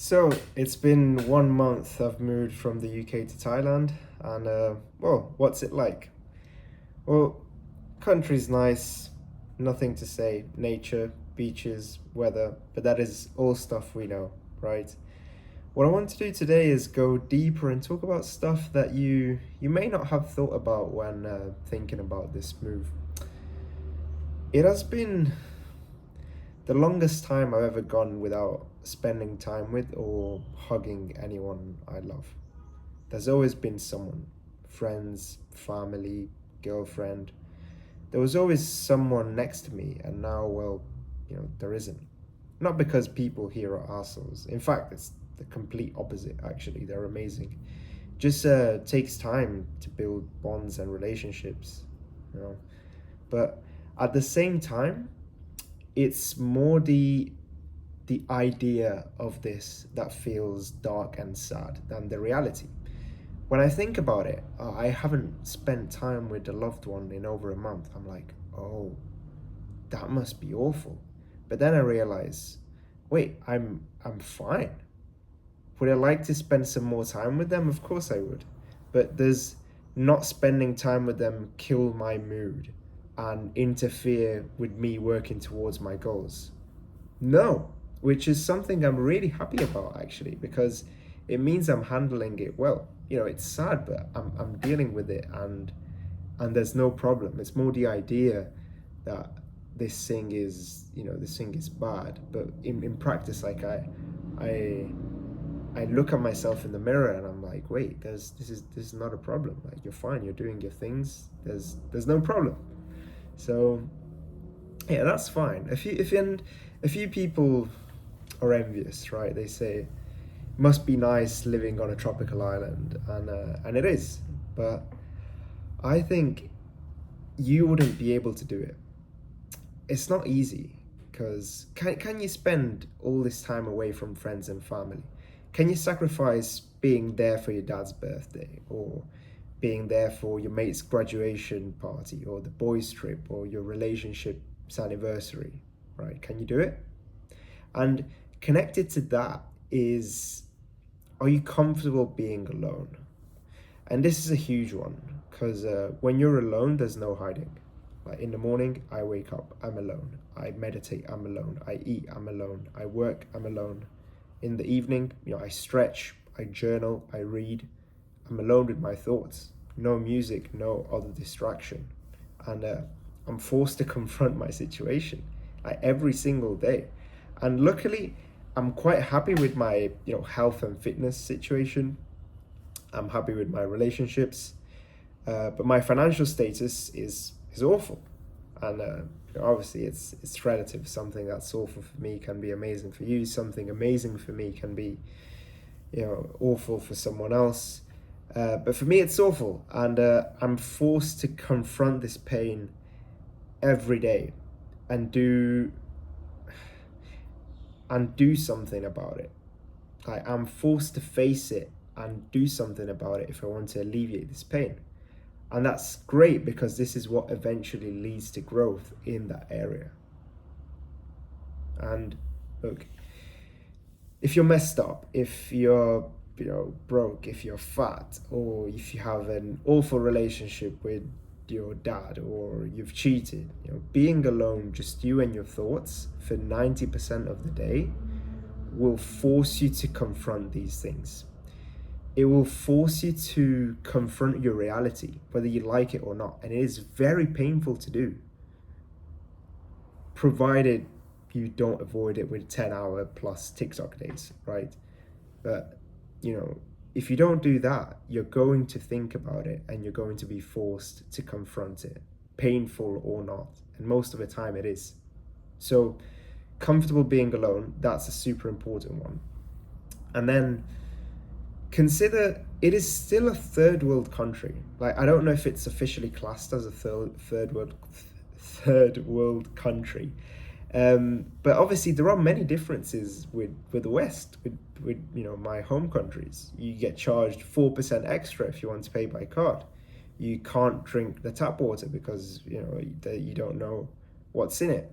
So it's been 1 month I've moved from the UK to Thailand, and well, what's it like? Well, country's nice, nothing to say. Nature, beaches, weather, but that is all stuff we know, right? What I want to do today is go deeper and talk about stuff that you may not have thought about when thinking about this move. It has been the longest time I've ever gone without spending time with or hugging anyone I love. There's always been someone, friends, family, girlfriend. There was always someone next to me, and now, well, there isn't. Not because people here are assholes. In fact, it's the complete opposite, actually. They're amazing. Just takes time to build bonds and relationships, you know. But at the same time, it's more the idea of this that feels dark and sad than the reality. When I think about it, I haven't spent time with a loved one in over a month. I'm like, oh, that must be awful. But then I realize, wait, I'm fine. Would I like to spend some more time with them? Of course I would. But does not spending time with them kill my mood and interfere with me working towards my goals? No, which is something I'm really happy about actually, because it means I'm handling it well. It's sad, but I'm dealing with it, and there's no problem. It's more the idea that this thing is bad, but in practice, like I I look at myself in the mirror and I'm like, wait, this is not a problem. Like, you're fine, you're doing your things. There's no problem. So yeah, that's fine. A few people are envious, right? They say must be nice living on a tropical island, and it is. But I think you wouldn't be able to do it. It's not easy because can you spend all this time away from friends and family? Can you sacrifice being there for your dad's birthday, or being there for your mate's graduation party, or the boys' trip, or your relationship's anniversary, right? Can you do it? And connected to that is, are you comfortable being alone? And this is a huge one because when you're alone, there's no hiding. Like in the morning, I wake up, I'm alone. I meditate, I'm alone. I eat, I'm alone. I work, I'm alone. In the evening, I stretch, I journal, I read. I'm alone with my thoughts. No music, no other distraction. And I'm forced to confront my situation like every single day. And luckily, I'm quite happy with my health and fitness situation. I'm happy with my relationships, but my financial status is awful, and obviously it's relative. Something that's awful for me can be amazing for you. Something amazing for me can be awful for someone else. But for me, it's awful, and I'm forced to confront this pain every day, and do something about it. I'm forced to face it and do something about it if I want to alleviate this pain. And that's great because this is what eventually leads to growth in that area. And look, if you're messed up, if you're broke, if you're fat, or if you have an awful relationship with your dad, or you've cheated, being alone, just you and your thoughts for 90% of the day will force you to confront these things. It will force you to confront your reality, whether you like it or not. And it is very painful to do, provided you don't avoid it with 10-hour plus TikTok days, right? But, if you don't do that, you're going to think about it and you're going to be forced to confront it, painful or not. And most of the time it is. So, comfortable being alone, that's a super important one. And then consider it is still a third world country. Like, I don't know if it's officially classed as a third world country, but obviously there are many differences with the West, with my home countries. You get charged 4% extra if you want to pay by card. You can't drink the tap water because you don't know what's in it.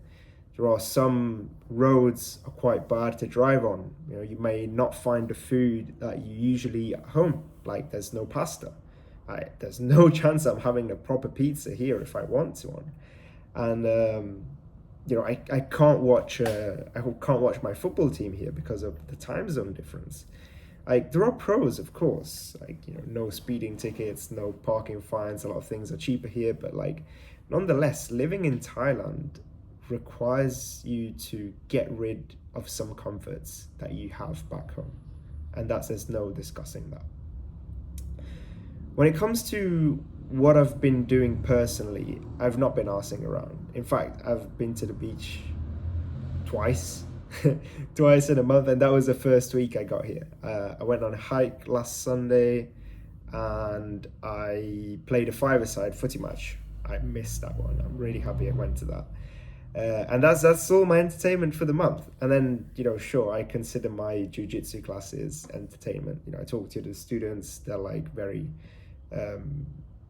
There are some roads are quite bad to drive on. You know, you may not find the food that you usually eat at home. Like there's no pasta. There's no chance I'm having a proper pizza here if I want to one. And you know, I can't watch my football team here because of the time zone difference. Like there are pros, of course, like, you know, no speeding tickets, no parking fines, a lot of things are cheaper here, but like nonetheless, living in Thailand requires you to get rid of some comforts that you have back home, and there's no discussing that. When it comes to what I've been doing personally, I've not been arsing around. In fact, I've been to the beach twice, twice in a month, and that was the first week I got here. I went on a hike last Sunday, and I played a five-a-side footy match. I missed that one. I'm really happy I went to that. And that's all my entertainment for the month. And then, you know, sure, I consider my jiu-jitsu classes entertainment. You know, I talk to the students. They're like very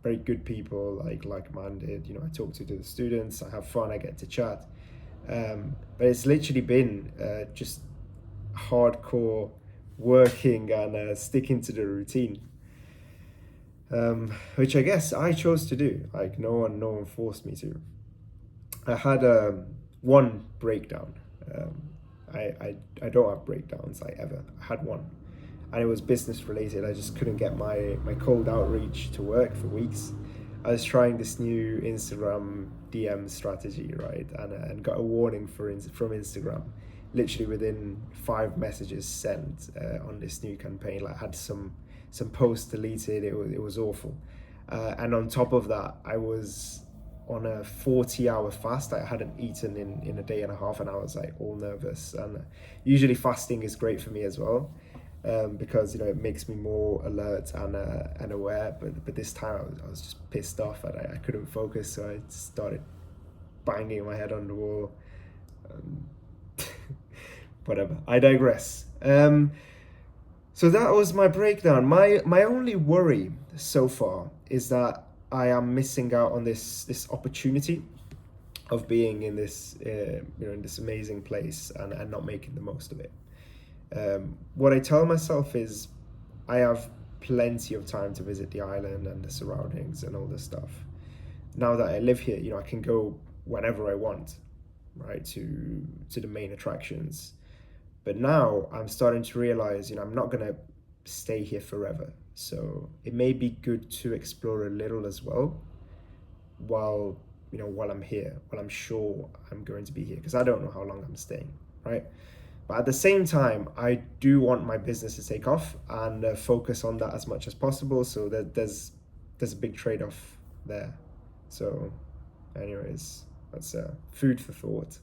good people, like-minded. You know, I talk to the students. I have fun. I get to chat. But it's literally been just hardcore working and sticking to the routine, which I guess I chose to do. Like no one forced me to. I had one breakdown. I don't have breakdowns I had one, and it was business related. I just couldn't get my cold outreach to work for weeks. I was trying this new Instagram DM strategy, right, and got a warning from Instagram, literally within 5 messages sent on this new campaign. Like I had some posts deleted. It was awful, and on top of that, I was on a 40-hour fast. I hadn't eaten in a day and a half, and I was like all nervous. And usually fasting is great for me as well, because, you know, it makes me more alert and aware. But this time I was just pissed off and I couldn't focus, so I started banging my head on the wall. Whatever. I digress. So that was my breakdown. My only worry so far is that I am missing out on this opportunity of being in this in this amazing place and not making the most of it. What I tell myself is I have plenty of time to visit the island and the surroundings and all this stuff. Now that I live here, you know, I can go whenever I want, right, to the main attractions. But now I'm starting to realize, you know, I'm not gonna stay here forever. So it may be good to explore a little as well while I'm here, while I'm sure I'm going to be here, because I don't know how long I'm staying, right? But at the same time, I do want my business to take off and focus on that as much as possible. So there's a big trade-off there. So anyways, that's food for thought.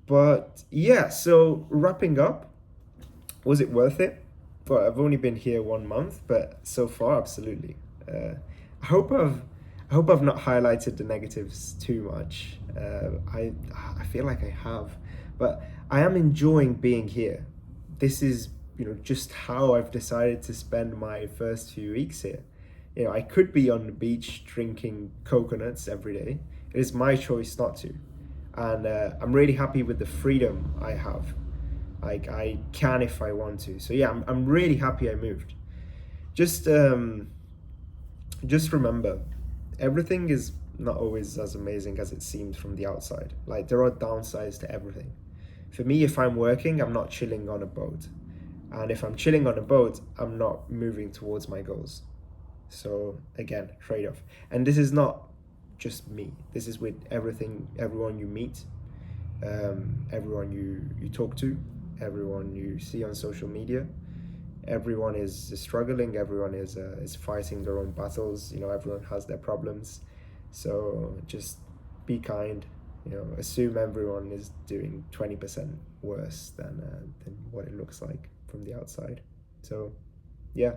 But yeah, so wrapping up, was it worth it? Well, I've only been here 1 month, but so far, absolutely. I hope I've not highlighted the negatives too much. I feel like I have, but I am enjoying being here. This is, you know, just how I've decided to spend my first few weeks here. You know, I could be on the beach drinking coconuts every day. It is my choice not to, and I'm really happy with the freedom I have. Like I can if I want to. So yeah, I'm really happy I moved. Just remember, everything is not always as amazing as it seems from the outside. Like there are downsides to everything. For me, if I'm working, I'm not chilling on a boat. And if I'm chilling on a boat, I'm not moving towards my goals. So again, trade-off. And this is not just me. This is with everyone you meet, everyone you talk to, everyone you see on social media. Everyone is struggling. Everyone is fighting their own battles. You know, everyone has their problems. So just be kind. You know, assume everyone is doing 20% worse than what it looks like from the outside. So yeah,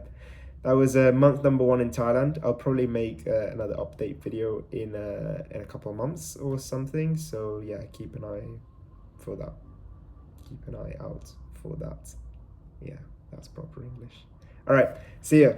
that was month number 1 in Thailand. I'll probably make another update video in a couple of months or something. So yeah, keep an eye for that. Keep an eye out for that. Yeah, that's proper English. All right, see ya.